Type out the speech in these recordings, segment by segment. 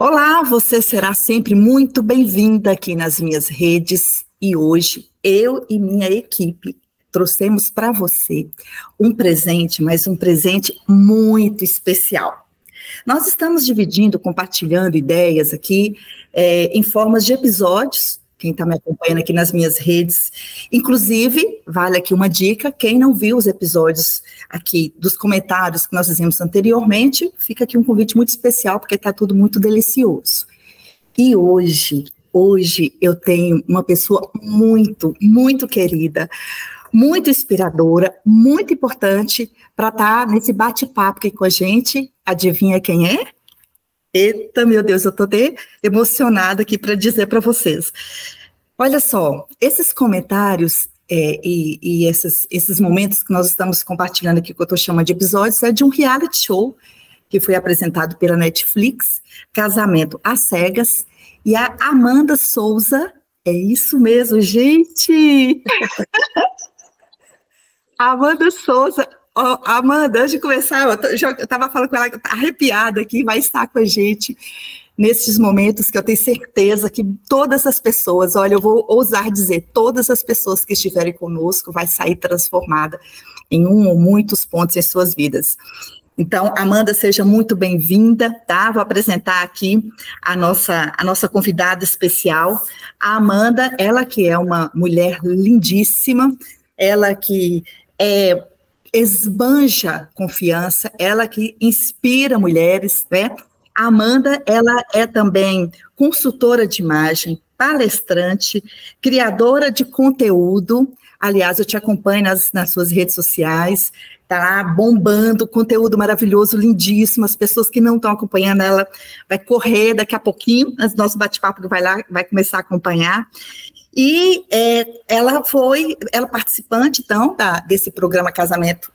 Olá, você será sempre muito bem-vinda aqui nas minhas redes e hoje eu e minha equipe trouxemos para você um presente, mas um presente muito especial. Nós estamos dividindo, compartilhando ideias aqui em formas de episódios. Quem está me acompanhando aqui nas minhas redes, inclusive, vale aqui uma dica, quem não viu os episódios aqui dos comentários que nós fizemos anteriormente, fica aqui um convite muito especial, porque está tudo muito delicioso. E hoje eu tenho uma pessoa muito, muito querida, muito inspiradora, muito importante para estar nesse bate-papo aqui com a gente. Adivinha quem é? Eita, meu Deus, eu estou até emocionada aqui para dizer para vocês. Olha só, esses comentários e esses momentos que nós estamos compartilhando aqui, que eu estou chamando de episódios, é de um reality show que foi apresentado pela Netflix, Casamento às Cegas, e a Amanda Souza, é isso mesmo, gente! A Amanda Souza. Oh, Amanda, antes de começar, eu estava falando com ela, arrepiada aqui, vai estar com a gente nesses momentos que eu tenho certeza que todas as pessoas, olha, eu vou ousar dizer, todas as pessoas que estiverem conosco vai sair transformada em um ou muitos pontos em suas vidas. Então, Amanda, seja muito bem-vinda, tá? Vou apresentar aqui a nossa convidada especial, a Amanda, ela que é uma mulher lindíssima, ela que esbanja confiança, ela que inspira mulheres, né? A Amanda, ela é também consultora de imagem, palestrante, criadora de conteúdo. Aliás, eu te acompanho nas suas redes sociais, tá lá bombando, conteúdo maravilhoso, lindíssimo. As pessoas que não estão acompanhando, ela vai correr daqui a pouquinho, antes do nosso bate-papo que vai começar a acompanhar. E ela participante, então, desse programa Casamento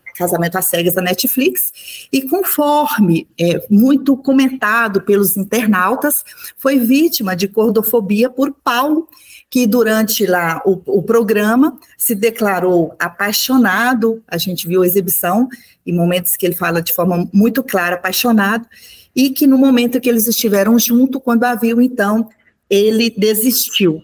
às Cegas da Netflix, e conforme muito comentado pelos internautas, foi vítima de gordofobia por Paulo, que durante lá o programa se declarou apaixonado, a gente viu a exibição, em momentos que ele fala de forma muito clara, apaixonado, e que no momento que eles estiveram juntos, quando a viu, então, ele desistiu.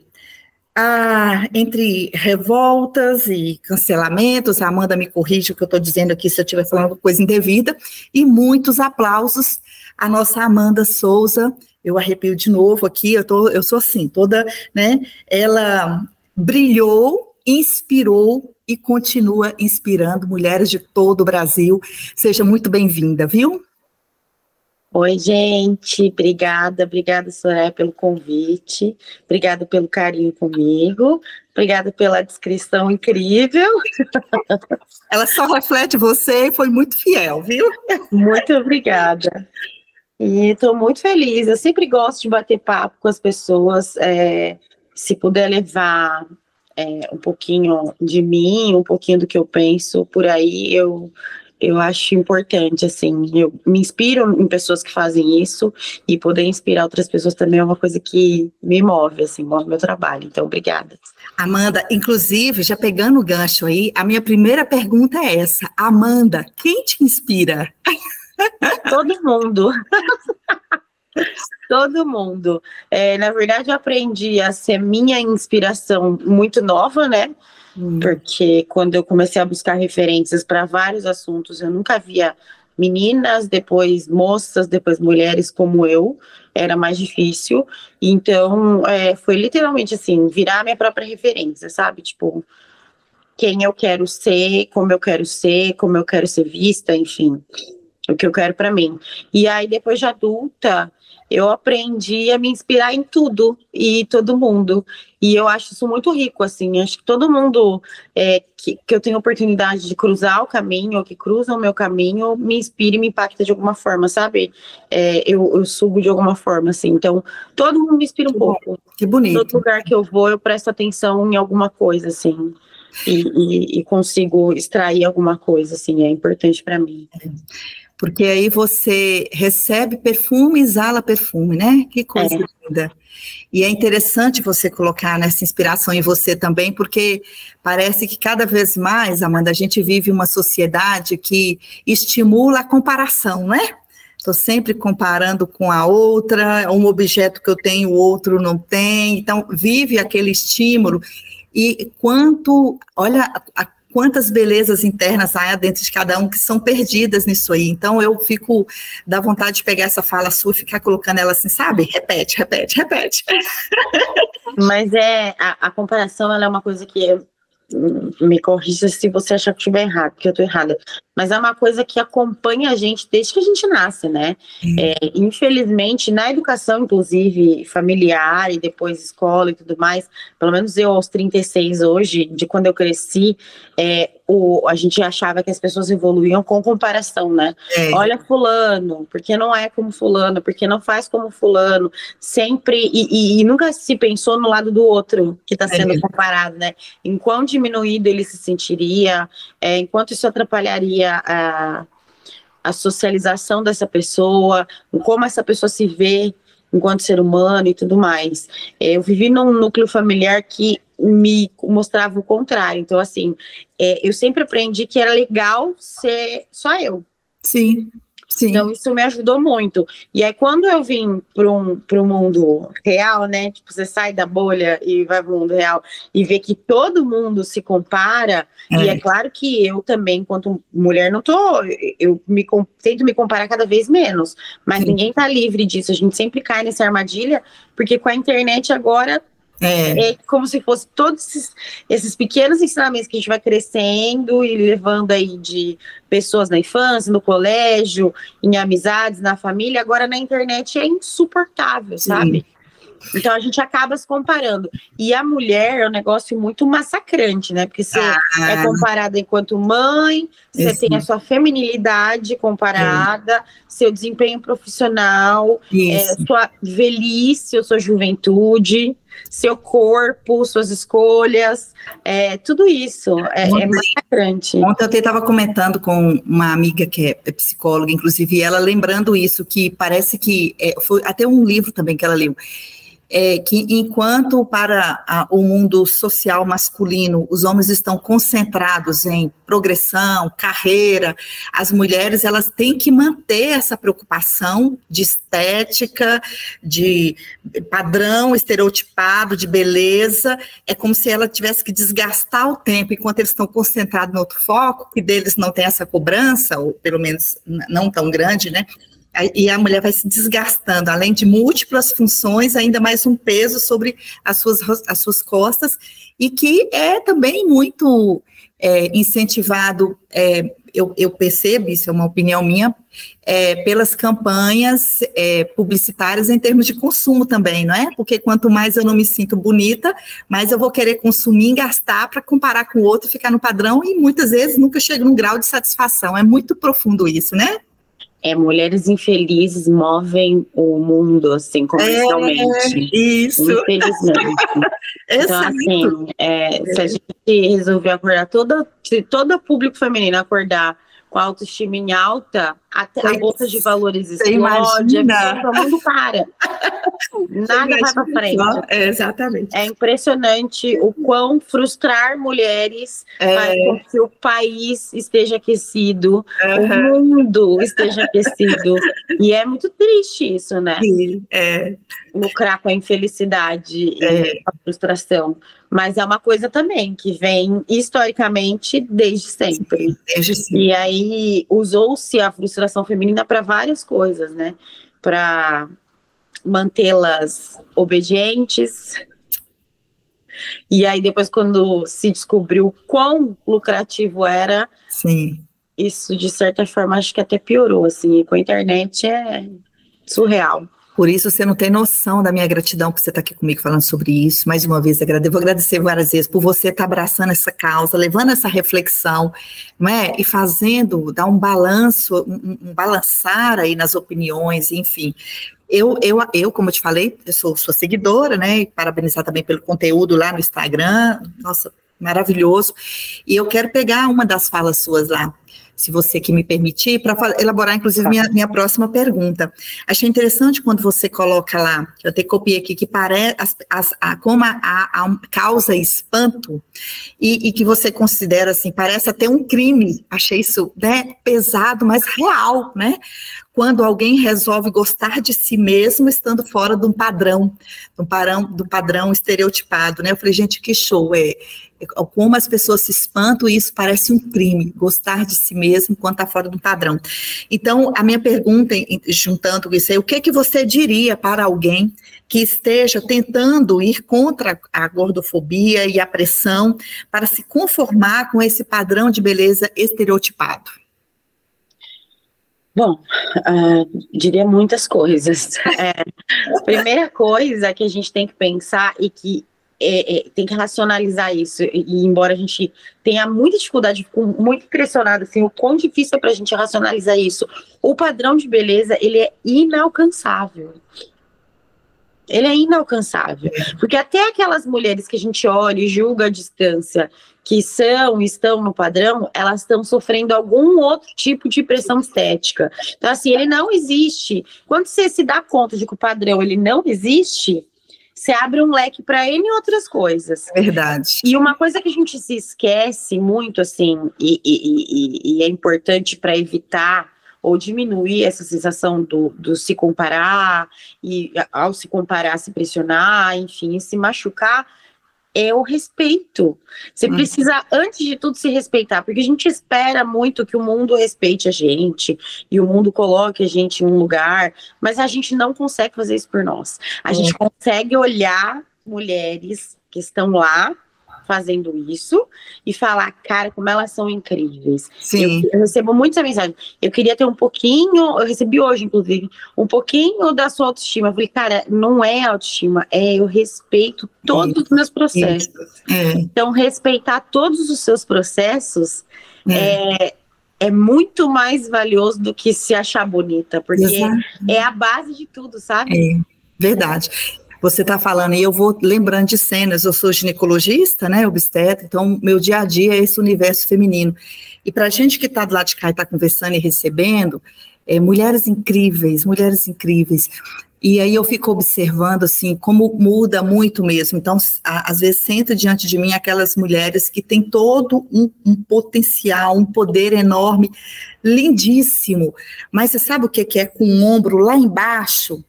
Entre revoltas e cancelamentos, a Amanda me corrige o que eu estou dizendo aqui se eu estiver falando coisa indevida, e muitos aplausos à nossa Amanda Souza. Eu arrepio de novo aqui, eu sou assim, toda, né? Ela brilhou, inspirou e continua inspirando mulheres de todo o Brasil. Seja muito bem-vinda, viu? Oi, gente, obrigada, Soraya, pelo convite, obrigada pelo carinho comigo, obrigada pela descrição incrível. Ela só reflete você e foi muito fiel, viu? Muito obrigada. E estou muito feliz, eu sempre gosto de bater papo com as pessoas, se puder levar um pouquinho de mim, um pouquinho do que eu penso, por aí eu acho importante, assim, eu me inspiro em pessoas que fazem isso e poder inspirar outras pessoas também é uma coisa que me move, assim, move meu trabalho, então obrigada. Amanda, inclusive, já pegando o gancho aí, a minha primeira pergunta é essa, Amanda, quem te inspira? Todo mundo. Todo mundo. Na verdade, eu aprendi a ser minha inspiração muito nova, né? Porque quando eu comecei a buscar referências para vários assuntos, eu nunca via meninas, depois moças, depois mulheres como eu, era mais difícil. Então, foi literalmente assim, virar minha própria referência, sabe? Tipo, quem eu quero ser, como eu quero ser, como eu quero ser vista, enfim, o que eu quero para mim. E aí, depois de adulta, eu aprendi a me inspirar em tudo e todo mundo. E eu acho isso muito rico, assim. Acho que todo mundo que eu tenho oportunidade de cruzar o caminho, ou que cruza o meu caminho, me inspira e me impacta de alguma forma, sabe? Eu subo de alguma forma, assim. Então, todo mundo me inspira um pouco. Que bonito. Todo lugar que eu vou, eu presto atenção em alguma coisa, assim. E consigo extrair alguma coisa, assim. É importante para mim. Porque aí você recebe perfume e exala perfume, né? Que coisa linda. E é interessante você colocar nessa inspiração em você também, porque parece que cada vez mais, Amanda, a gente vive uma sociedade que estimula a comparação, né? Estou sempre comparando com a outra, um objeto que eu tenho, o outro não tem, então vive aquele estímulo, e quantas belezas internas há dentro de cada um que são perdidas nisso aí. Então eu dá vontade de pegar essa fala sua e ficar colocando ela assim, sabe? Repete, repete, repete. Mas a comparação, ela é uma coisa que me corrija se você achar que eu estiver errado, porque eu estou errada. Mas é uma coisa que acompanha a gente desde que a gente nasce, né? Infelizmente, na educação, inclusive, familiar e depois escola e tudo mais, pelo menos eu aos 36 hoje, de quando eu cresci, a gente achava que as pessoas evoluíam com comparação, né? Olha fulano, porque não é como fulano, porque não faz como fulano, sempre, e nunca se pensou no lado do outro que está sendo comparado, né? Em quão diminuído ele se sentiria, enquanto isso atrapalharia a socialização dessa pessoa, como essa pessoa se vê enquanto ser humano e tudo mais. Eu vivi num núcleo familiar que me mostrava o contrário. Então, assim, eu sempre aprendi que era legal ser só eu. Sim. Sim. Então, isso me ajudou muito. E aí, quando eu vim para o mundo real, né? Tipo, você sai da bolha e vai para o mundo real e vê que todo mundo se compara. E é claro que eu também, enquanto mulher, não tô. Tento me comparar cada vez menos. Mas ninguém tá livre disso. A gente sempre cai nessa armadilha, porque com a internet agora. É como se fosse todos esses pequenos ensinamentos que a gente vai crescendo e levando aí de pessoas na infância, no colégio, em amizades, na família, agora na internet é insuportável, sabe? Então a gente acaba se comparando. E a mulher é um negócio muito massacrante, né? Porque você é comparada enquanto mãe, você tem a sua feminilidade comparada, seu desempenho profissional, sua velhice, sua juventude, seu corpo, suas escolhas, tudo isso é massacrante. Ontem eu estava comentando com uma amiga que é psicóloga, inclusive, ela lembrando isso, que parece que foi até um livro também que ela leu, que enquanto para o mundo social masculino os homens estão concentrados em progressão, carreira, as mulheres elas têm que manter essa preocupação de estética, de padrão estereotipado, de beleza, é como se ela tivesse que desgastar o tempo, enquanto eles estão concentrados no outro foco, que deles não tem essa cobrança, ou pelo menos não tão grande, né? E a mulher vai se desgastando, além de múltiplas funções, ainda mais um peso sobre as suas costas, e que é também muito incentivado, eu percebo, isso é uma opinião minha, pelas campanhas publicitárias em termos de consumo também, não é? Porque quanto mais eu não me sinto bonita, mais eu vou querer consumir e gastar para comparar com o outro, ficar no padrão, e muitas vezes nunca chego num grau de satisfação. É muito profundo isso, né? Mulheres infelizes movem o mundo, assim, comercialmente. Isso. Infelizmente. Então, assim, se a gente resolver acordar, todo público feminino acordar com a autoestima em alta, até a bolsa de valores explode, todo mundo para. Nada vai para frente. Exatamente. É impressionante o quão frustrar mulheres faz com que o país esteja aquecido, o mundo esteja aquecido. E é muito triste isso, né? Sim, lucrar com a infelicidade e a frustração. Mas é uma coisa também que vem historicamente desde sempre. Desde sempre. E aí usou-se a frustração feminina para várias coisas, né? Para mantê-las obedientes. E aí depois, quando se descobriu quão lucrativo era, sim, isso de certa forma acho que até piorou, assim, e com a internet é surreal. Por isso, você não tem noção da minha gratidão por você estar aqui comigo falando sobre isso. Mais uma vez, vou agradecer várias vezes por você estar abraçando essa causa, levando essa reflexão, não é? E fazendo, dar um balanço, um balançar aí nas opiniões, enfim. Eu, como eu te falei, eu sou sua seguidora, né? E parabenizar também pelo conteúdo lá no Instagram. Nossa, maravilhoso. E eu quero pegar uma das falas suas lá, se você que me permitir, para elaborar, inclusive, minha próxima pergunta. Achei interessante quando você coloca lá, eu até copiei aqui, que parece como a causa espanto, e que você considera, assim, parece até um crime. Achei isso, né, pesado, mas real, né? quando alguém resolve gostar de si mesmo estando fora de um padrão, do padrão estereotipado, né? Eu falei, gente, que show, como as pessoas se espantam e isso parece um crime, gostar de si mesmo quando está fora do padrão. Então, a minha pergunta, juntando isso aí, o que você diria para alguém que esteja tentando ir contra a gordofobia e a pressão para se conformar com esse padrão de beleza estereotipado? Bom, diria muitas coisas. Primeira coisa que a gente tem que pensar e que tem que racionalizar isso, e embora a gente tenha muita dificuldade, fico muito impressionada, assim, o quão difícil é para a gente racionalizar isso. O padrão de beleza, ele é inalcançável. Ele é inalcançável, porque até aquelas mulheres que a gente olha e julga à distância, que estão no padrão, elas estão sofrendo algum outro tipo de pressão estética. Então, assim, ele não existe. Quando você se dá conta de que o padrão ele não existe, você abre um leque para N outras coisas. Verdade. E uma coisa que a gente se esquece muito, assim, e é importante para evitar ou diminuir essa sensação do se comparar, e ao se comparar, se pressionar, enfim, se machucar, é o respeito. Você precisa, antes de tudo, se respeitar, porque a gente espera muito que o mundo respeite a gente, e o mundo coloque a gente em um lugar, mas a gente não consegue fazer isso por nós. A gente consegue olhar mulheres que estão lá, fazendo isso, e falar, cara, como elas são incríveis. Sim. Eu recebo muita mensagem. Eu queria ter um pouquinho, eu recebi hoje, inclusive, um pouquinho da sua autoestima. Eu falei, cara, não é autoestima, eu respeito todos os meus processos. Então, respeitar todos os seus processos é muito mais valioso do que se achar bonita, porque é a base de tudo, sabe? Verdade. Você está falando, e eu vou lembrando de cenas, eu sou ginecologista, né, obstetra, então meu dia a dia é esse universo feminino. E para a gente que está do lado de cá e está conversando e recebendo, mulheres incríveis. E aí eu fico observando, assim, como muda muito mesmo. Então, às vezes, senta diante de mim aquelas mulheres que têm todo um potencial, um poder enorme, lindíssimo. Mas você sabe o que é com o ombro lá embaixo?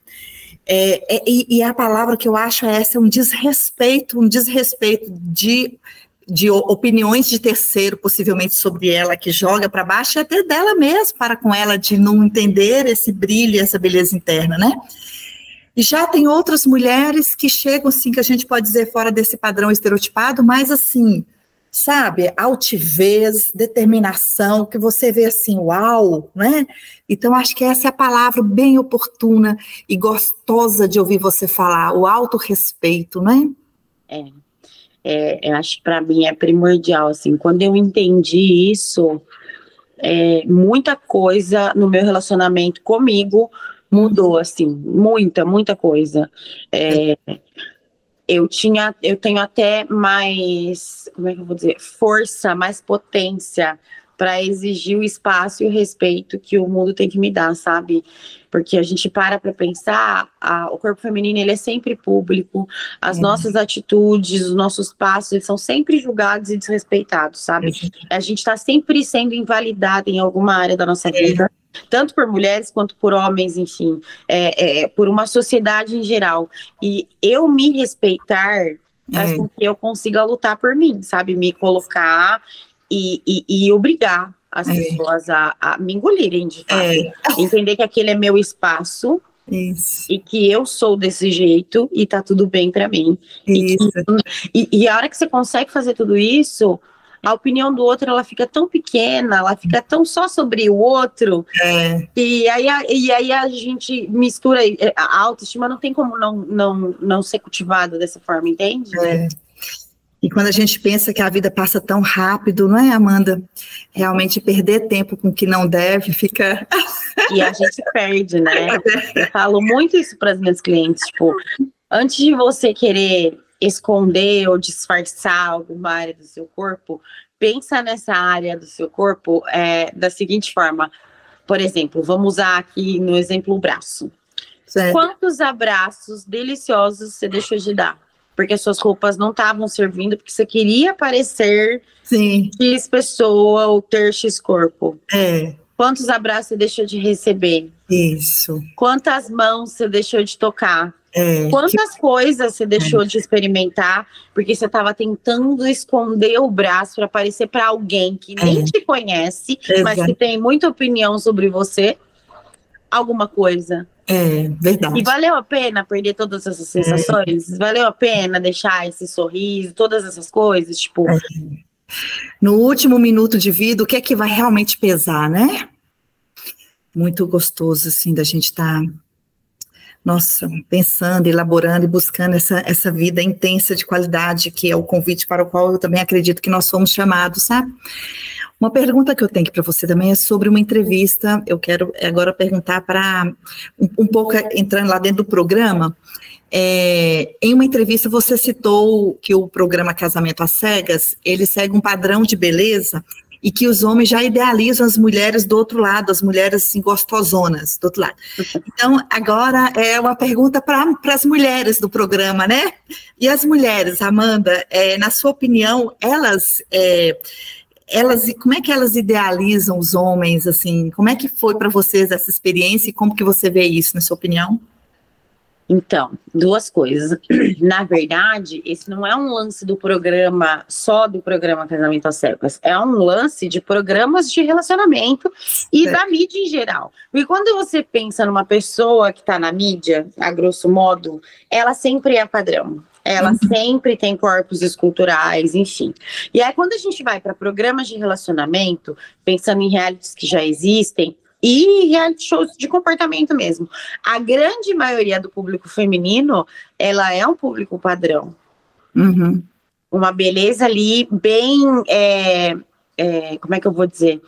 E a palavra que eu acho é essa, um desrespeito de opiniões de terceiro, possivelmente sobre ela, que joga para baixo, e até dela mesma, para com ela, de não entender esse brilho, essa beleza interna, né? E já tem outras mulheres que chegam, assim, que a gente pode dizer fora desse padrão estereotipado, mas assim, sabe, altivez, determinação, que você vê assim, uau, né? Então, acho que essa é a palavra bem oportuna e gostosa de ouvir você falar, o autorrespeito, né? Eu acho que para mim é primordial, assim, quando eu entendi isso, muita coisa no meu relacionamento comigo mudou, assim, muita coisa. Eu tenho até mais, como é que eu vou dizer, força, mais potência para exigir o espaço e o respeito que o mundo tem que me dar, sabe? Porque a gente para pensar, o corpo feminino, ele é sempre público, as nossas atitudes, os nossos passos, eles são sempre julgados e desrespeitados, sabe? A gente está sempre sendo invalidada em alguma área da nossa vida, tanto por mulheres quanto por homens, enfim, por uma sociedade em geral. E eu me respeitar faz com que eu consiga lutar por mim, sabe? Me colocar e obrigar as pessoas a me engolirem, de fato. Entender que aquele é meu espaço. Isso. E que eu sou desse jeito e tá tudo bem pra mim. E a hora que você consegue fazer tudo isso, a opinião do outro, ela fica tão pequena, ela fica tão só sobre o outro, e aí a gente mistura, a autoestima não tem como não ser cultivada dessa forma, entende? E quando a gente pensa que a vida passa tão rápido, não é, Amanda? Realmente perder tempo com o que não deve fica... E a gente perde, né? Eu falo muito isso para as minhas clientes, tipo, antes de você querer esconder ou disfarçar alguma área do seu corpo, pensa nessa área do seu corpo da seguinte forma. Por exemplo, vamos usar aqui no exemplo o braço. Certo. Quantos abraços deliciosos você deixou de dar? Porque as suas roupas não estavam servindo, porque você queria parecer X pessoa ou ter X corpo. Quantos abraços você deixou de receber? Isso. Quantas mãos você deixou de tocar? Quantas coisas você deixou de experimentar porque você estava tentando esconder o braço para aparecer para alguém que nem te conhece, mas que tem muita opinião sobre você? Alguma coisa. Verdade. E valeu a pena perder todas essas sensações? Valeu a pena deixar esse sorriso, todas essas coisas? Tipo... No último minuto de vida, o que é que vai realmente pesar, né? Muito gostoso, assim, da gente estar... Nossa, pensando, elaborando e buscando essa vida intensa de qualidade, que é o convite para o qual eu também acredito que nós somos chamados, sabe? Uma pergunta que eu tenho aqui para você também é sobre uma entrevista. Eu quero agora perguntar para, um pouco entrando lá dentro do programa, em uma entrevista você citou que o programa Casamento às Cegas, ele segue um padrão de beleza e que os homens já idealizam as mulheres do outro lado, as mulheres assim, gostosonas do outro lado. Então, agora é uma pergunta para as mulheres do programa, né? E as mulheres, Amanda, na sua opinião, elas, como é que elas idealizam os homens, assim? Como é que foi para vocês essa experiência e como que você vê isso, na sua opinião? Então, duas coisas. Na verdade, esse não é um lance do programa, só do programa Casamento às Cegas. É um lance de programas de relacionamento e da mídia em geral. Porque quando você pensa numa pessoa que está na mídia, a grosso modo, ela sempre é padrão. Ela sempre tem corpos esculturais, enfim. E aí, quando a gente vai para programas de relacionamento, pensando em realities que já existem, e reality shows de comportamento mesmo. A grande maioria do público feminino, ela é um público padrão. Uma beleza ali bem, como é que eu vou dizer?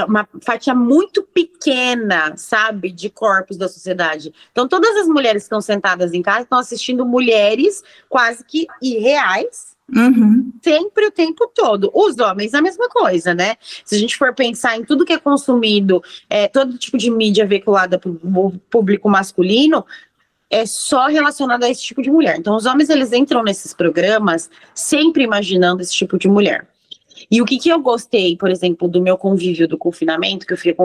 Uma fatia muito pequena, sabe, de corpos da sociedade. Então, todas as mulheres que estão sentadas em casa estão assistindo mulheres quase que irreais, sempre o tempo todo. Os homens a mesma coisa, né? Se a gente for pensar em tudo que é consumido, todo tipo de mídia veiculada para o público masculino, é só relacionado a esse tipo de mulher. Então os homens, eles entram nesses programas sempre imaginando esse tipo de mulher. E o que eu gostei, por exemplo, do meu convívio do confinamento, que eu fiquei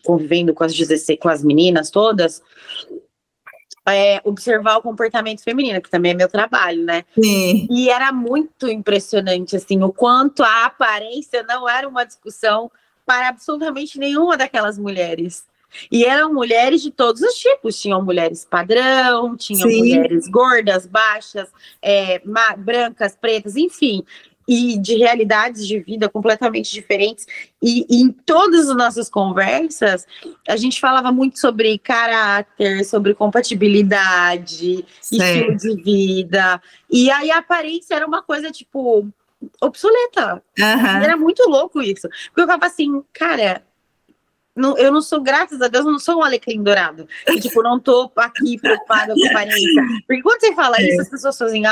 convivendo com as meninas todas, observar o comportamento feminino, que também é meu trabalho, né? Sim. E era muito impressionante, assim, o quanto a aparência não era uma discussão para absolutamente nenhuma daquelas mulheres. E eram mulheres de todos os tipos, tinham mulheres padrão, tinham mulheres gordas, baixas, brancas, pretas, enfim, e de realidades de vida completamente diferentes. E em todas as nossas conversas, a gente falava muito sobre caráter, sobre compatibilidade, estilo de vida. E aí a aparência era uma coisa, tipo, obsoleta. Era muito louco isso. Porque eu ficava assim, cara... eu não sou, graças a Deus, eu não sou um alecrim dourado. E, tipo, não tô aqui preocupada com a aparência. Porque quando você fala isso, as pessoas fazem,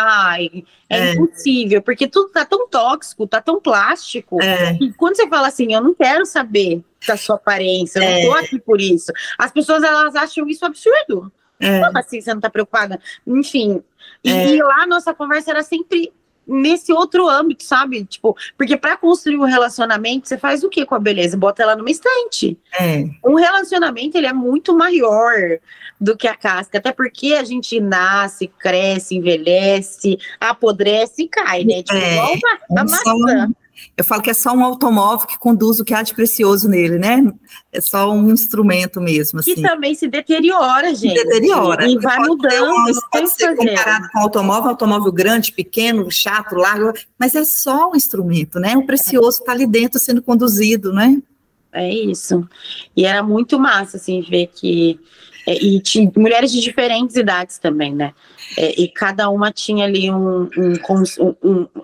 impossível. Porque tudo tá tão tóxico, tá tão plástico. E quando você fala assim, eu não quero saber da sua aparência, eu não tô aqui por isso. As pessoas, elas acham isso absurdo. Como assim você não tá preocupada? Enfim. E lá a nossa conversa era sempre... nesse outro âmbito, sabe? Tipo, porque para construir um relacionamento, você faz o que com a beleza? Bota ela numa estante. Um relacionamento, ele é muito maior do que a casca, até porque a gente nasce, cresce, envelhece, apodrece e cai, né? Tipo, igual uma maçã. Eu falo que é só um automóvel que conduz o que há de precioso nele, né? É só um instrumento mesmo, assim. Que também se deteriora, gente. Se deteriora. E vai mudando. Pode ser comparado com um automóvel grande, pequeno, chato, largo, mas é só um instrumento, né? O precioso está ali dentro sendo conduzido, né? É isso. E era muito massa, assim, ver que... e tinha mulheres de diferentes idades também, né? E cada uma tinha ali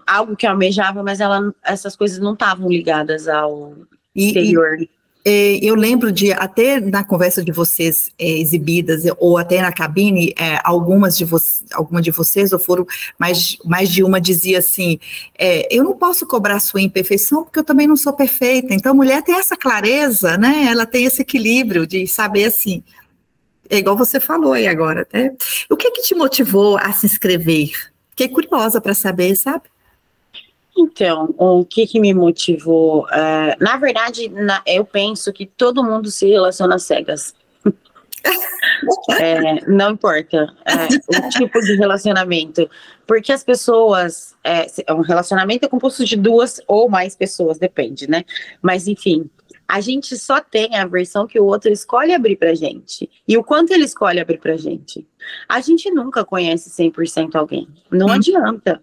algo que almejava, mas essas coisas não estavam ligadas ao exterior. Eu lembro de, até na conversa de vocês exibidas, ou até na cabine, algumas de vocês, ou foram mais de uma, dizia assim, eu não posso cobrar sua imperfeição, porque eu também não sou perfeita. Então, a mulher tem essa clareza, né? Ela tem esse equilíbrio de saber, assim, igual você falou aí agora, né? O que te motivou a se inscrever? Fiquei curiosa para saber, sabe? Então, o que me motivou? Na verdade, eu penso que todo mundo se relaciona às cegas. Não importa o tipo de relacionamento, porque as pessoas, um relacionamento é composto de 2 ou mais pessoas, depende, né? Mas enfim, a gente só tem a versão que o outro escolhe abrir pra gente, e o quanto ele escolhe abrir pra gente. A gente nunca conhece 100% alguém, não adianta.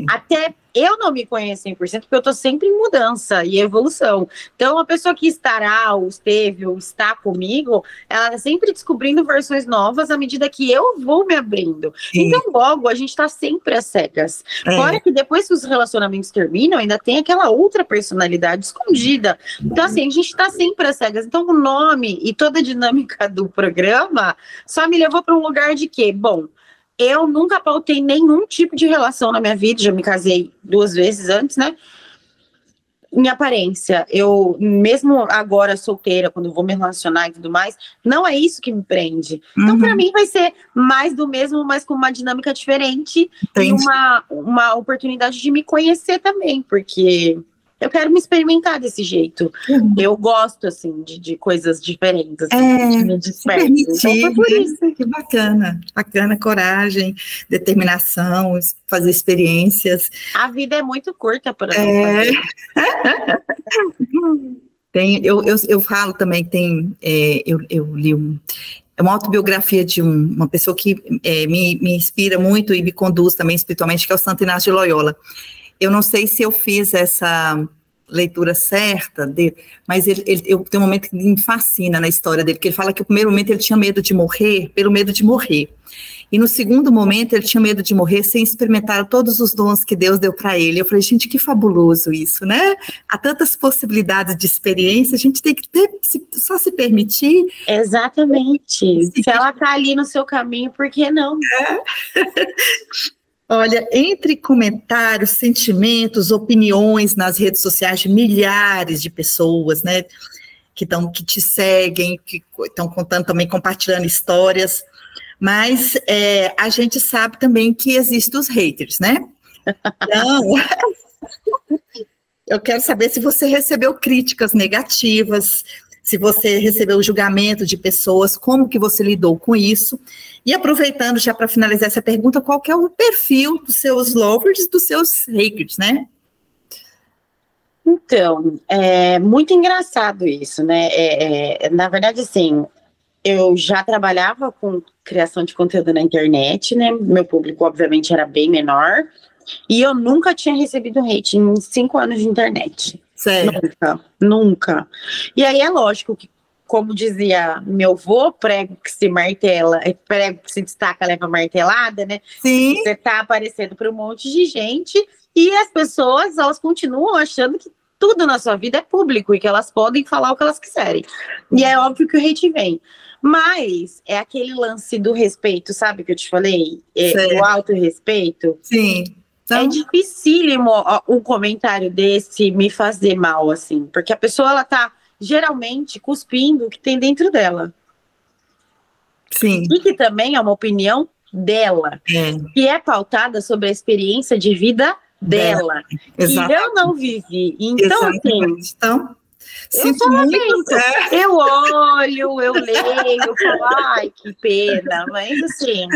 Até eu não me conheço 100% porque eu tô sempre em mudança e evolução. Então, a pessoa que estará, ou esteve, ou está comigo, ela tá sempre descobrindo versões novas à medida que eu vou me abrindo. Sim. Então, logo, a gente tá sempre às cegas. Fora que depois que os relacionamentos terminam, ainda tem aquela outra personalidade escondida. Então, assim, a gente tá sempre às cegas. Então, o nome e toda a dinâmica do programa só me levou para um lugar de quê? Bom, eu nunca pautei nenhum tipo de relação na minha vida, já me casei 2 vezes antes, né? Minha aparência, eu mesmo agora solteira, quando vou me relacionar e tudo mais, não é isso que me prende. Então, para mim, vai ser mais do mesmo, mas com uma dinâmica diferente. Entendi. E uma oportunidade de me conhecer também, porque eu quero me experimentar desse jeito. Eu gosto, assim, de coisas diferentes. Assim, me desperto. Então, foi por isso. Que bacana. Bacana, coragem, determinação, fazer experiências. A vida é muito curta para não fazer. Eu falo também, eu li uma autobiografia de uma pessoa que me inspira muito e me conduz também espiritualmente, que é o Santo Inácio de Loyola. Eu não sei se eu fiz essa leitura certa dele, mas eu tenho um momento que me fascina na história dele, que ele fala que no primeiro momento ele tinha medo de morrer, pelo medo de morrer. E no segundo momento ele tinha medo de morrer sem experimentar todos os dons que Deus deu para ele. Eu falei, gente, que fabuloso isso, né? Há tantas possibilidades de experiência, a gente tem que só se permitir. Exatamente. Se ela está ali no seu caminho, por que não? Olha, entre comentários, sentimentos, opiniões nas redes sociais de milhares de pessoas, né, que te seguem, que estão contando também, compartilhando histórias, mas a gente sabe também que existem os haters, né? Então, eu quero saber se você recebeu críticas negativas, se você recebeu o julgamento de pessoas, como que você lidou com isso? E aproveitando já para finalizar essa pergunta, qual que é o perfil dos seus lovers e dos seus haters, né? Então, é muito engraçado isso, né? Na verdade, assim, eu já trabalhava com criação de conteúdo na internet, né? Meu público, obviamente, era bem menor. E eu nunca tinha recebido hate em 5 anos de internet. Sério? Nunca. E aí é lógico que, como dizia meu avô, prego que se martela, prego que se destaca leva martelada, né? Sim. Você tá aparecendo para um monte de gente e as pessoas, elas continuam achando que tudo na sua vida é público e que elas podem falar o que elas quiserem. E é óbvio que o hate vem. Mas é aquele lance do respeito, sabe que eu te falei? O autorrespeito. Sim. Então... É dificílimo um comentário desse me fazer mal, assim, porque a pessoa, ela tá geralmente cuspindo o que tem dentro dela. Sim. E que também é uma opinião dela, que é pautada sobre a experiência de vida dela, que eu não vivi. Então, assim... Eu só lamento. Eu olho, eu leio, eu falo, ai, que pena, mas assim,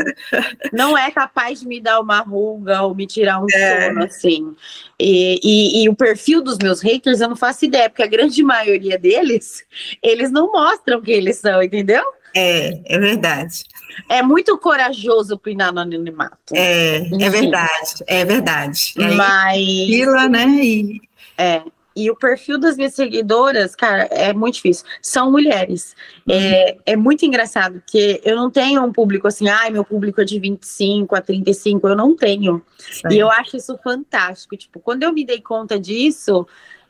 não é capaz de me dar uma ruga ou me tirar um sono, assim. E o perfil dos meus haters eu não faço ideia, porque a grande maioria deles, eles não mostram quem eles são, entendeu? É verdade. É muito corajoso opinar no anonimato. É verdade, é verdade. Mas... Fila, né? E o perfil das minhas seguidoras, cara, é muito difícil. São mulheres. É muito engraçado, porque eu não tenho um público assim, meu público é de 25 a 35, eu não tenho. Sim. E eu acho isso fantástico. Tipo, quando eu me dei conta disso,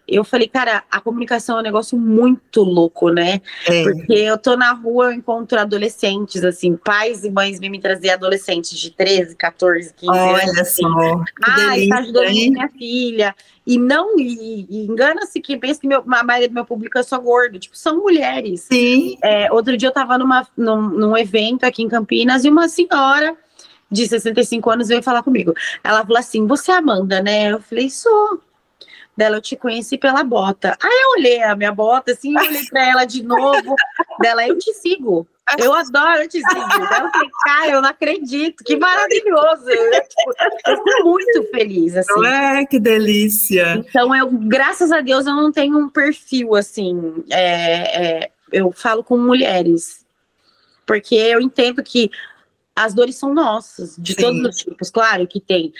eu falei, cara, a comunicação é um negócio muito louco, né? Porque eu tô na rua, eu encontro adolescentes, assim, pais e mães vêm me trazer adolescentes de 13, 14, 15 anos. Olha só. Está ajudando minha filha. E engana-se quem pensa que a maioria do meu público é só gordo. Tipo, são mulheres. Sim. Outro dia eu tava num evento aqui em Campinas e uma senhora de 65 anos veio falar comigo. Ela falou assim, você é Amanda, né? Eu falei, sou. Dela, eu te conheci pela bota. Aí eu olhei a minha bota, assim, eu olhei pra ela de novo. Dela, eu te sigo. Eu adoro, eu te sigo. Dela, eu falei, cara, eu não acredito. Que maravilhoso. Eu fico muito feliz, assim. Não é? Que delícia. Então, graças a Deus, eu não tenho um perfil, assim. Eu falo com mulheres. Porque eu entendo que as dores são nossas, de todos os tipos. Claro que tem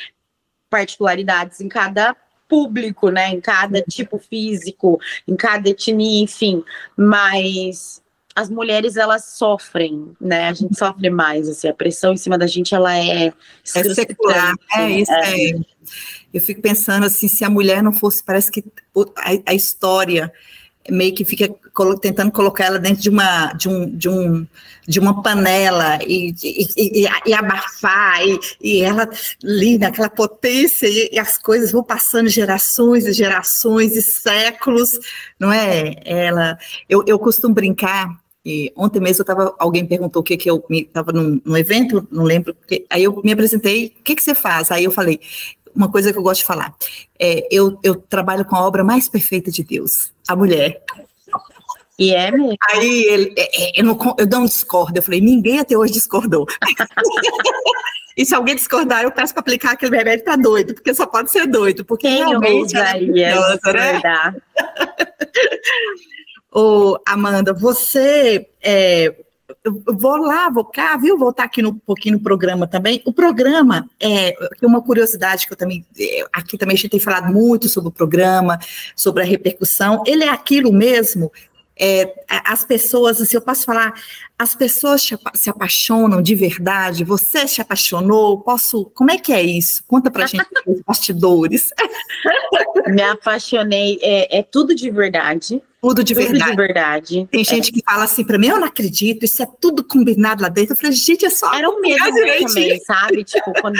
particularidades em cada público, né? Em cada tipo físico, em cada etnia, enfim. Mas as mulheres, elas sofrem, né? A gente sofre mais, assim. A pressão em cima da gente, ela é secular, isso é. Eu fico pensando, assim, se a mulher não fosse, parece que a história meio que fica tentando colocar ela dentro de uma panela e abafar, e ela ali naquela potência, e as coisas vão passando gerações e gerações e séculos, não é? Eu costumo brincar, e ontem mesmo alguém perguntou o que eu estava num evento, não lembro, aí eu me apresentei, o que você faz? Aí eu falei, uma coisa que eu gosto de falar, eu trabalho com a obra mais perfeita de Deus, a mulher. E é mesmo. Aí eu não discordo, eu falei, ninguém até hoje discordou. E se alguém discordar, eu peço para aplicar aquele remédio para doido, porque só pode ser doido, porque realmente né? Ô, Amanda, você... eu vou cá, viu? Voltar aqui um pouquinho no programa também. O programa é uma curiosidade que eu também... Aqui também a gente tem falado muito sobre o programa, sobre a repercussão. Ele é aquilo mesmo... as pessoas, assim, eu posso falar, as pessoas se apaixonam de verdade, você se apaixonou, como é que é isso? Conta pra gente os bastidores. Me apaixonei, é tudo de verdade. Tudo de verdade. Tudo de verdade. Tem gente que fala assim pra mim, eu não acredito, isso é tudo combinado lá dentro. Eu falei, gente, é só... Era o mesmo também, sabe? Tipo, quando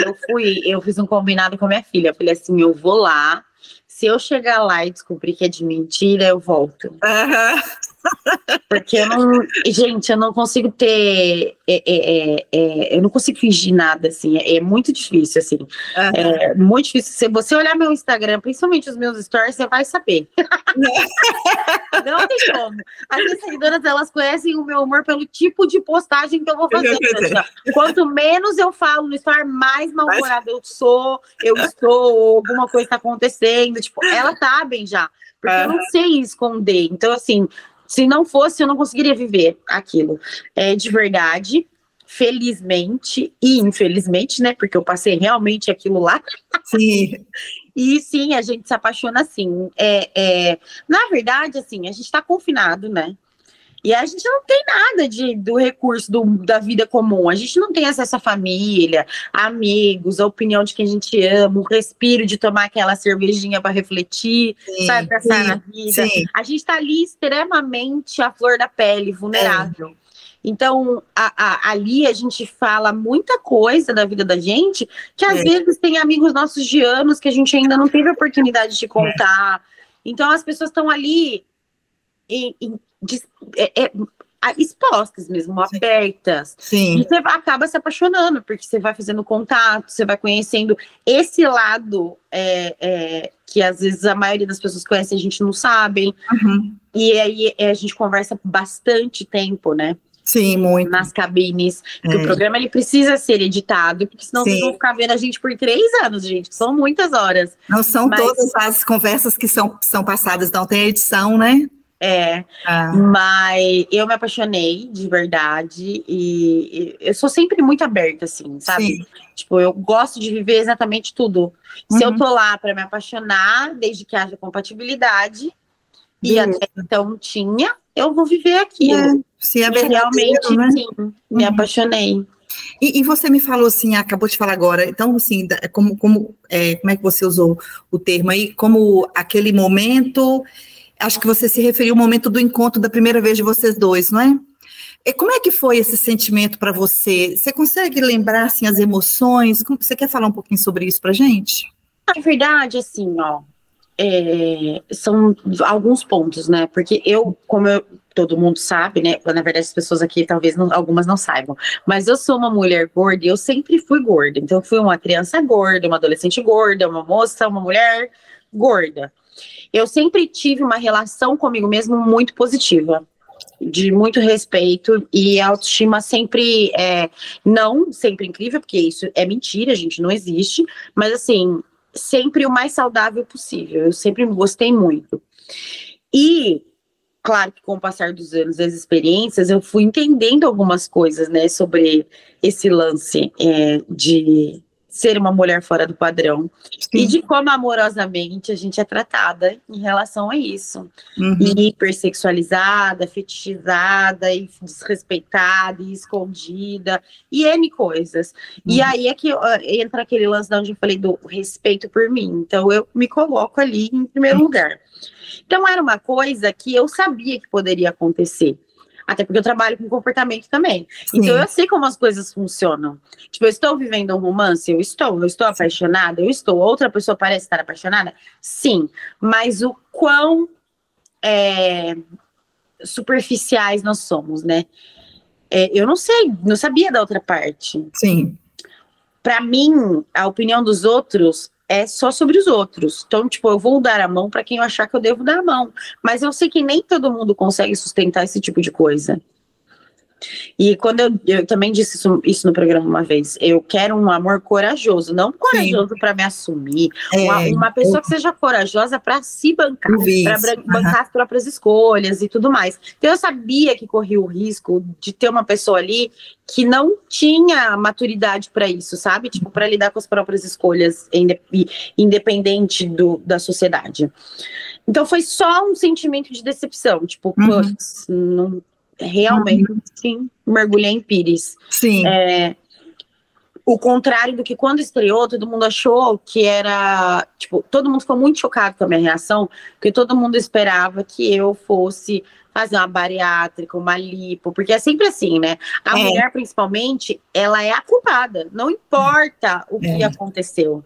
eu fiz um combinado com a minha filha, eu falei assim, eu vou lá, se eu chegar lá e descobrir que é de mentira, eu volto. Porque eu não consigo ter, eu não consigo fingir nada, assim, é muito difícil, assim, é muito difícil. Se você olhar meu Instagram, principalmente os meus stories, você vai saber. Não tem como. As minhas seguidoras, elas conhecem o meu humor pelo tipo de postagem que eu vou fazer. Quanto menos eu falo no story, mais mal-humorada eu estou, alguma coisa está acontecendo, tipo, elas sabem já, porque eu não sei esconder, então, assim, se não fosse, eu não conseguiria viver aquilo. É de verdade, felizmente e infelizmente, né? Porque eu passei realmente aquilo lá. Sim. E sim, a gente se apaixona assim. Na verdade, assim, a gente está confinado, né? E a gente não tem nada do recurso da vida comum. A gente não tem acesso à família, amigos, a opinião de quem a gente ama, o respiro de tomar aquela cervejinha para refletir, sabe, pensar na vida. Sim. A gente está ali extremamente à flor da pele, vulnerável. Então, ali a gente fala muita coisa da vida da gente, que às vezes tem amigos nossos de anos que a gente ainda não teve a oportunidade de contar. Então, as pessoas estão ali expostas mesmo, abertas. Sim. E você acaba se apaixonando, porque você vai fazendo contato, você vai conhecendo esse lado que às vezes a maioria das pessoas conhece, a gente não sabe. E aí a gente conversa bastante tempo, né? Sim, muito. Nas cabines. Porque o programa ele precisa ser editado, porque senão vocês vão ficar vendo a gente por 3 anos, gente. São muitas horas. Não são todas as conversas que são passadas, não tem edição, né? Mas eu me apaixonei de verdade e eu sou sempre muito aberta, assim, sabe? Sim. Tipo, eu gosto de viver exatamente tudo. Se eu tô lá para me apaixonar, desde que haja compatibilidade, e até então tinha, eu vou viver aquilo. Se é verdadeiro, realmente, né? Sim, me apaixonei. E você me falou assim, acabou de falar agora, então assim, como é que você usou o termo aí, como aquele momento... Acho que você se referiu ao momento do encontro da primeira vez de vocês dois, não é? E como é que foi esse sentimento para você? Você consegue lembrar, assim, as emoções? Você quer falar um pouquinho sobre isso pra gente? Na verdade, assim, são alguns pontos, né? Porque todo mundo sabe, né? Na verdade, as pessoas aqui, talvez algumas não saibam, mas eu sou uma mulher gorda e eu sempre fui gorda. Então, eu fui uma criança gorda, uma adolescente gorda, uma moça, uma mulher gorda. eu sempre tive uma relação comigo mesmo muito positiva, de muito respeito, e a autoestima sempre não sempre incrível, porque isso é mentira, gente, não existe, mas assim, sempre o mais saudável possível. Eu sempre gostei muito. E claro que com o passar dos anos, das experiências, eu fui entendendo algumas coisas, né, sobre esse lance de ser uma mulher fora do padrão. Sim. E de como amorosamente a gente é tratada em relação a isso. Uhum. E hipersexualizada, fetichizada, e desrespeitada, e escondida, e N coisas. Uhum. E aí é que entra aquele lance de onde eu falei do respeito por mim. Então eu me coloco ali em primeiro lugar. Então era uma coisa que eu sabia que poderia acontecer. Até porque eu trabalho com comportamento também. Sim. Então eu sei como as coisas funcionam. Tipo, eu estou vivendo um romance? Eu estou apaixonada? Eu estou. Outra pessoa parece estar apaixonada? Sim. Mas o quão superficiais nós somos, né? Eu não sei, não sabia da outra parte. Sim. Para mim, a opinião dos outros é só sobre os outros. Então, tipo, eu vou dar a mão para quem eu achar que eu devo dar a mão. Mas eu sei que nem todo mundo consegue sustentar esse tipo de coisa. E quando eu também disse isso no programa uma vez, eu quero um amor corajoso, não corajoso para me assumir, uma pessoa que seja corajosa para se bancar, para bancar as próprias escolhas e tudo mais. Então eu sabia que corria o risco de ter uma pessoa ali que não tinha maturidade para isso, sabe? Tipo, para lidar com as próprias escolhas, independente da sociedade. Então foi só um sentimento de decepção, tipo, putz, não... Realmente, sim, mergulhei em pires. Sim. O contrário do que quando estreou, todo mundo achou que era... Tipo, todo mundo ficou muito chocado com a minha reação, porque todo mundo esperava que eu fosse fazer uma bariátrica, uma lipo, porque é sempre assim, né? A mulher, principalmente, ela é a culpada. Não importa o que aconteceu.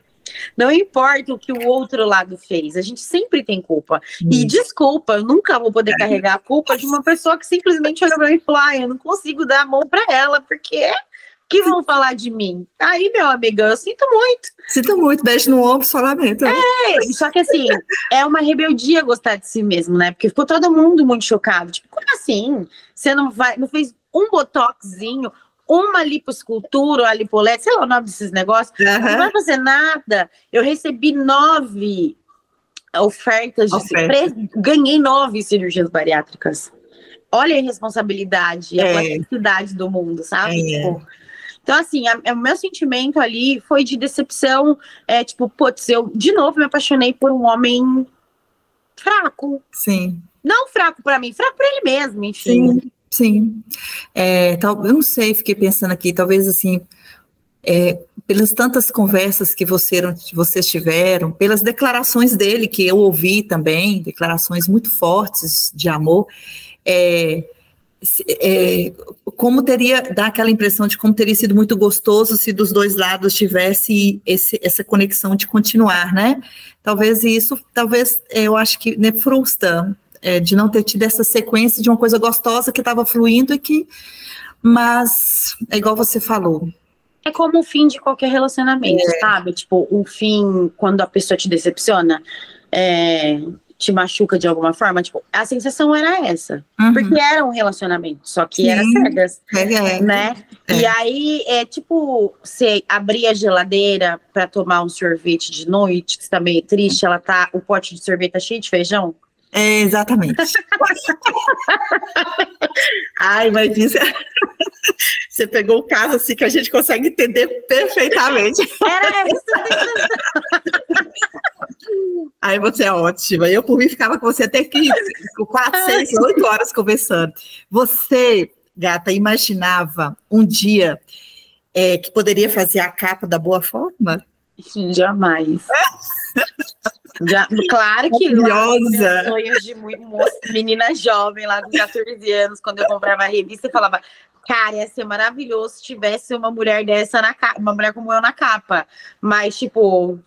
Não importa o que o outro lado fez, a gente sempre tem culpa. E desculpa, eu nunca vou poder carregar a culpa de uma pessoa que simplesmente olhou pra mim e falou: eu não consigo dar a mão pra ela, porque que vão falar de mim? Aí, meu amigo, eu sinto muito. Sinto muito, deixa no ombro só lamento. Só que assim, é uma rebeldia gostar de si mesmo, né? Porque ficou todo mundo muito chocado. Tipo, como assim? Você não fez um botoxzinho, uma lipoescultura, uma lipolete, sei lá o nome desses negócios, não vai fazer nada. Eu recebi 9 ofertas ganhei 9 cirurgias bariátricas. Olha a irresponsabilidade, a plasticidade do mundo, sabe? Tipo, então, assim, o meu sentimento ali foi de decepção. Tipo, putz, eu de novo me apaixonei por um homem fraco. Sim. Não fraco pra mim, fraco pra ele mesmo, enfim. Sim. Eu não sei, fiquei pensando aqui, talvez assim, pelas tantas conversas que vocês tiveram, pelas declarações dele, que eu ouvi também, declarações muito fortes de amor, como dá aquela impressão de como teria sido muito gostoso se dos dois lados tivesse essa conexão de continuar, né? Talvez eu acho que, né, frustra, de não ter tido essa sequência de uma coisa gostosa que estava fluindo mas é igual você falou. É como o fim de qualquer relacionamento, sabe? Tipo, o fim, quando a pessoa te decepciona, te machuca de alguma forma, tipo, a sensação era essa. Porque era um relacionamento, só que era cegas, né? E aí, tipo, você abrir a geladeira para tomar um sorvete de noite, que você tá meio triste, o pote de sorvete tá cheio de feijão. Exatamente. Ai, mas isso você pegou o caso assim que a gente consegue entender perfeitamente. Era isso. Aí você é ótima. Eu, por mim, ficava com você até 4, 6, 8 horas conversando. Você, gata, imaginava um dia que poderia fazer a capa da Boa Forma? Jamais. Claro que maravilhosa. Sonhos de menina jovem lá com 14 anos, quando eu comprava a revista, eu falava: cara, ia ser maravilhoso se tivesse uma mulher dessa uma mulher como eu na capa. Mas, tipo,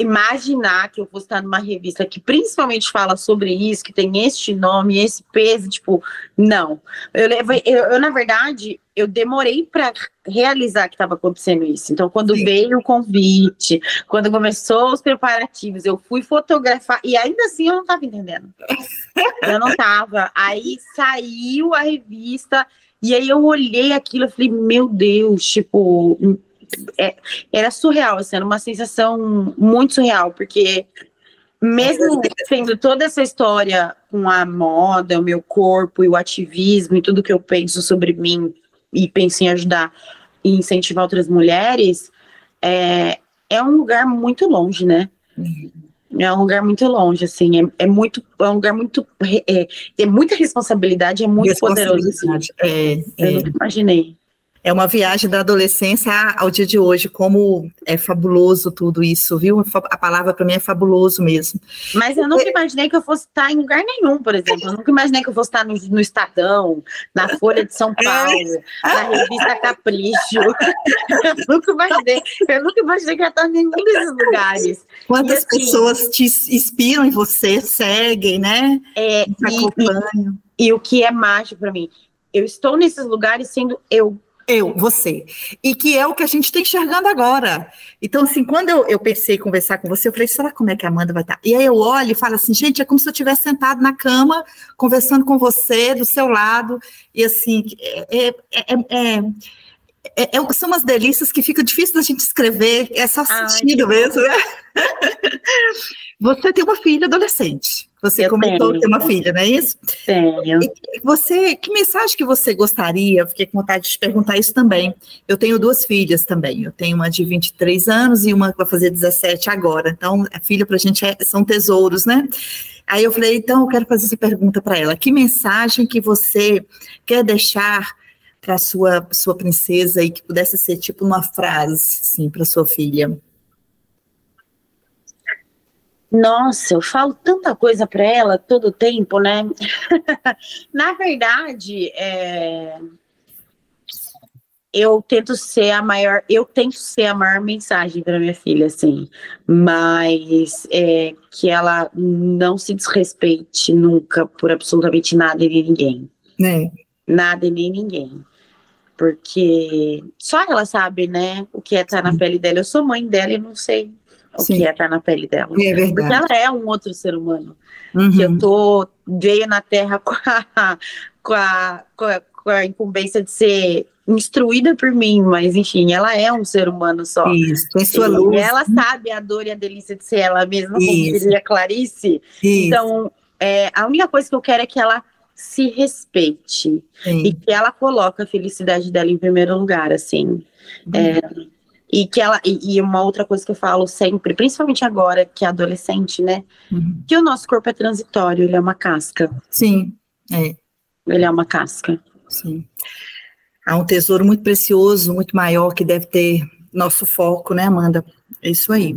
imaginar que eu vou estar numa revista que principalmente fala sobre isso, que tem este nome, esse peso, tipo, não. Na verdade, eu demorei para realizar que estava acontecendo isso. Então, quando veio o convite, quando começou os preparativos, eu fui fotografar, e ainda assim eu não estava entendendo. Eu não estava. Aí saiu a revista, e aí eu olhei aquilo e falei, meu Deus, tipo... era surreal, assim, era uma sensação muito surreal, porque mesmo tendo toda essa história com a moda, o meu corpo e o ativismo e tudo que eu penso sobre mim e penso em ajudar e incentivar outras mulheres, é um lugar muito longe, né? É um lugar muito longe, assim, é um lugar muito, é muita responsabilidade, é muito poderoso, assim. Eu nunca imaginei. É uma viagem da adolescência ao dia de hoje, como é fabuloso tudo isso, viu? A palavra para mim é fabuloso mesmo. Mas eu nunca imaginei que eu fosse estar em lugar nenhum, por exemplo. Eu nunca imaginei que eu fosse estar no Estadão, na Folha de São Paulo, na revista Capricho. Eu nunca imaginei que eu ia estar em nenhum desses lugares. Quantas pessoas te inspiram em você, seguem, né? Acompanham. E o que é mágico para mim, eu estou nesses lugares sendo você. E que é o que a gente está enxergando agora. Então, assim, quando eu pensei em conversar com você, eu falei, será como é que a Amanda vai estar? E aí eu olho e falo assim, gente, é como se eu estivesse sentado na cama, conversando com você, do seu lado, e assim, são umas delícias que fica difícil da gente escrever, é só sentido mesmo, né? Você tem uma filha adolescente. Você comentou que tem uma filha, não é isso? Tenho. Que mensagem que você gostaria? Fiquei com vontade de te perguntar isso também. Eu tenho 2 filhas também. Eu tenho uma de 23 anos e uma que vai fazer 17 agora. Então, a filha pra gente são tesouros, né? Aí eu falei, então eu quero fazer essa pergunta para ela. Que mensagem que você quer deixar para sua princesa e que pudesse ser tipo uma frase, assim, para sua filha? Nossa, eu falo tanta coisa para ela todo o tempo, né? Na verdade, eu tento ser a maior mensagem para minha filha, assim, mas que ela não se desrespeite nunca por absolutamente nada e nem ninguém. Nada e nem ninguém. Porque só ela sabe, né, o que é estar na pele dela. Eu sou mãe dela e não sei o que é estar na pele dela. É verdade. Porque ela é um outro ser humano. Que veio na Terra com a incumbência de ser instruída por mim, mas enfim, ela é um ser humano só. Isso, tem sua luz. E ela sabe a dor e a delícia de ser ela mesma, como diria Clarice. Isso. Então, a única coisa que eu quero é que ela se respeite. Sim. E que ela coloque a felicidade dela em primeiro lugar, assim. E que e uma outra coisa que eu falo sempre, principalmente agora que é adolescente, né? Que o nosso corpo é transitório, ele é uma casca. Sim, Ele é uma casca. Sim. Há um tesouro muito precioso, muito maior, que deve ter nosso foco, né, Amanda? É isso aí.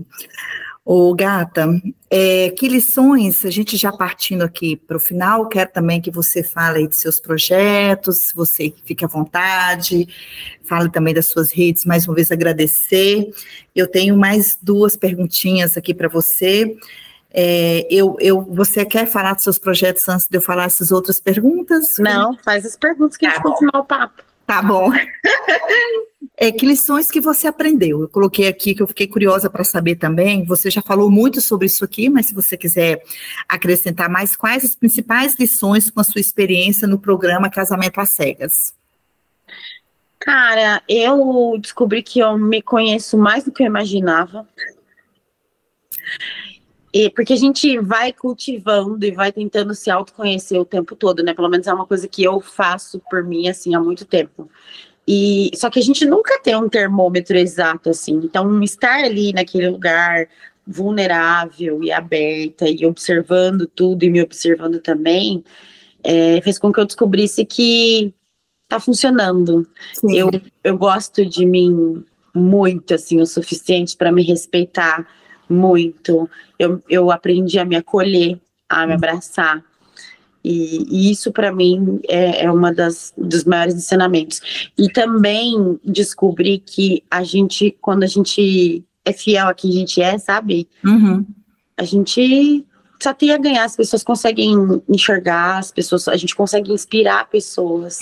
Ô, gata, que lições, a gente já partindo aqui para o final, quero também que você fale aí de seus projetos, você fique à vontade, fale também das suas redes, mais uma vez agradecer. Eu tenho mais 2 perguntinhas aqui para você. Você quer falar dos seus projetos antes de eu falar essas outras perguntas? Não, faz as perguntas que a gente continua o papo. Tá bom. Que lições que você aprendeu? Eu coloquei aqui que eu fiquei curiosa para saber também. Você já falou muito sobre isso aqui, mas se você quiser acrescentar mais, quais as principais lições com a sua experiência no programa Casamento às Cegas? Cara, eu descobri que eu me conheço mais do que eu imaginava. Porque a gente vai cultivando e vai tentando se autoconhecer o tempo todo, né? Pelo menos é uma coisa que eu faço por mim, assim, há muito tempo. Só que a gente nunca tem um termômetro exato, assim. Então, estar ali naquele lugar vulnerável e aberta e observando tudo e me observando também, fez com que eu descobrisse que tá funcionando. Eu gosto de mim muito, assim, o suficiente para me respeitar muito. Eu aprendi a me acolher, a me abraçar. E isso, para mim, é uma dos maiores ensinamentos. E também descobri que quando a gente é fiel a quem a gente é, sabe? Uhum. A gente só tem a ganhar, as pessoas conseguem enxergar, a gente consegue inspirar pessoas.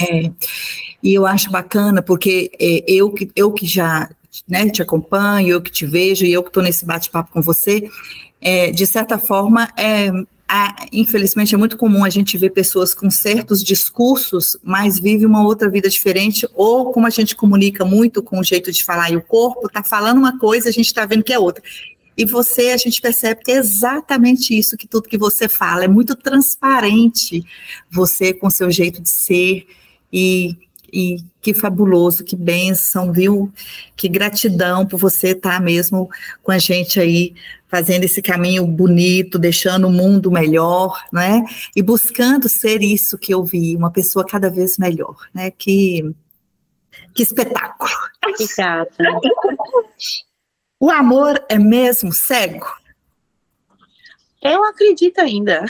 E eu acho bacana, porque eu que já, né, te acompanho, eu que te vejo, e eu que estou nesse bate-papo com você, de certa forma, infelizmente é muito comum a gente ver pessoas com certos discursos, mas vive uma outra vida diferente, ou como a gente comunica muito com o jeito de falar, e o corpo está falando uma coisa, a gente está vendo que é outra. E você, a gente percebe que é exatamente isso, que tudo que você fala, é muito transparente, você com seu jeito de ser, e que fabuloso, que bênção, viu? Que gratidão por você estar mesmo com a gente aí, fazendo esse caminho bonito, deixando o mundo melhor, né? E buscando ser isso que eu vi, uma pessoa cada vez melhor, né? Que espetáculo! Obrigada. O amor é mesmo cego? Eu acredito ainda.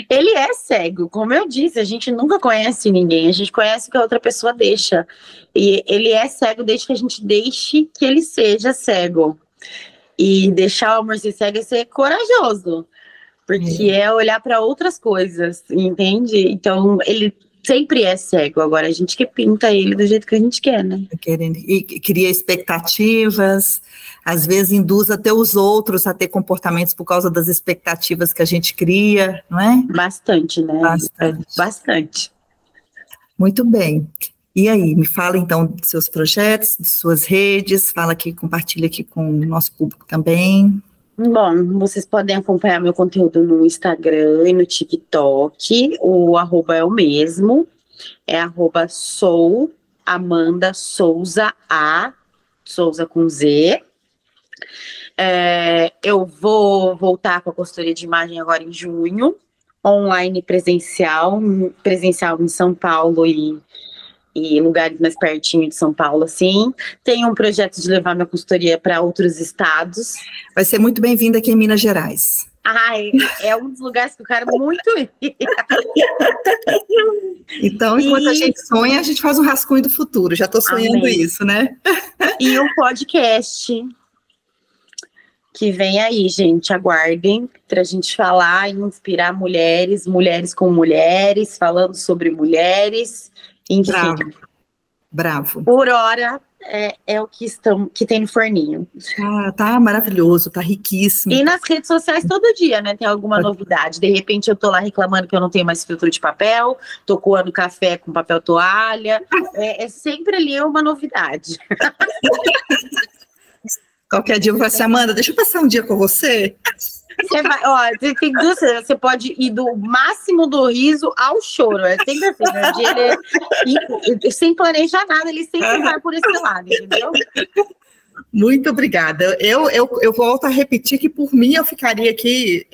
Ele é cego, como eu disse, a gente nunca conhece ninguém, a gente conhece o que a outra pessoa deixa. E ele é cego desde que a gente deixe que ele seja cego. E deixar o amor ser cego é ser corajoso, porque é olhar para outras coisas, entende? Então, ele sempre é cego, agora a gente que pinta ele do jeito que a gente quer, né? E cria expectativas, às vezes induz até os outros a ter comportamentos por causa das expectativas que a gente cria, não é? Bastante, né? Bastante. Muito bem. E aí, me fala então dos seus projetos, de suas redes, fala aqui, compartilha aqui com o nosso público também. Bom, vocês podem acompanhar meu conteúdo no Instagram e no TikTok, o arroba é o mesmo, é arroba sou Amanda Souza Souza com Z. Eu vou voltar com a consultoria de imagem agora em junho, online presencial em São Paulo e lugares mais pertinho de São Paulo, assim. Tenho um projeto de levar minha consultoria para outros estados. Vai ser muito bem-vinda aqui em Minas Gerais. Ai, é um dos lugares que eu quero muito ir. Então, enquanto a gente sonha, a gente faz um rascunho do futuro. Já estou sonhando isso, né? E um podcast que vem aí, gente, aguardem, para a gente falar e inspirar mulheres, mulheres com mulheres, falando sobre mulheres, enfim. Bravo. Por hora, é o que tem no forninho. Tá maravilhoso, tá riquíssimo. E nas redes sociais todo dia, né, tem alguma novidade. De repente eu tô lá reclamando que eu não tenho mais filtro de papel, tô coando café com papel toalha, é sempre ali uma novidade. Qualquer dia eu vou falar assim, Amanda, deixa eu passar um dia com você. Tem duas, você pode ir do máximo do riso ao choro. É sempre assim, né? Ele, sem planejar nada, ele sempre vai por esse lado, entendeu? Muito obrigada. Eu volto a repetir que por mim eu ficaria aqui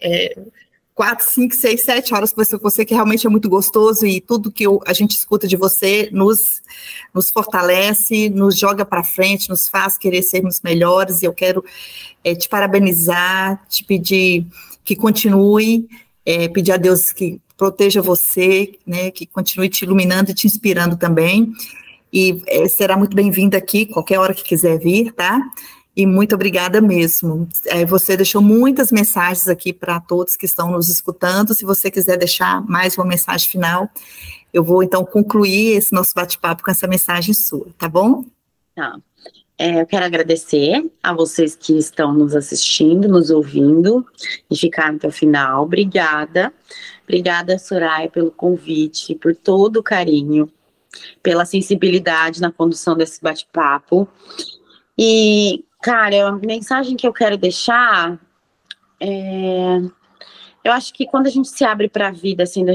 4, 5, 6, 7 horas com você, que realmente é muito gostoso, e tudo que a gente escuta de você nos fortalece, nos joga para frente, nos faz querer sermos melhores, e eu quero te parabenizar, te pedir que continue, pedir a Deus que proteja você, né, que continue te iluminando e te inspirando também, e será muito bem-vinda aqui, qualquer hora que quiser vir, tá? E muito obrigada mesmo. Você deixou muitas mensagens aqui para todos que estão nos escutando. Se você quiser deixar mais uma mensagem final, eu vou então concluir esse nosso bate-papo com essa mensagem sua, tá bom? Tá. Eu quero agradecer a vocês que estão nos assistindo, nos ouvindo e ficaram até o final. Obrigada. Obrigada, Soraya, pelo convite, por todo o carinho, pela sensibilidade na condução desse bate-papo. E, cara, a mensagem que eu quero deixar eu acho que quando a gente se abre para a vida, sendo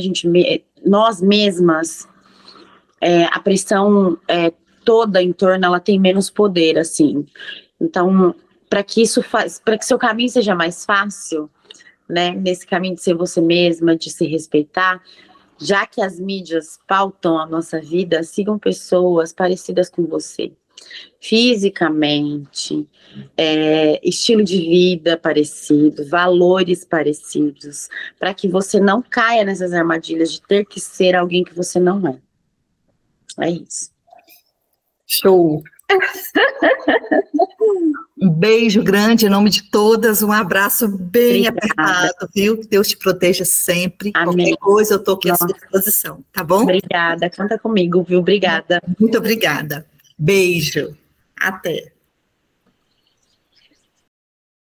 nós mesmas, a pressão toda em torno, ela tem menos poder, assim. Então, para que seu caminho seja mais fácil, né, nesse caminho de ser você mesma, de se respeitar, já que as mídias pautam a nossa vida, sigam pessoas parecidas com você. Fisicamente, estilo de vida parecido, valores parecidos, para que você não caia nessas armadilhas de ter que ser alguém que você não é. É isso. Show! Um beijo grande em nome de todas, um abraço bem apertado, viu? Que Deus te proteja sempre. Amém. Qualquer coisa, eu estou aqui à sua disposição, tá bom? Obrigada, conta comigo, viu? Obrigada. Muito obrigada. Beijo. Até.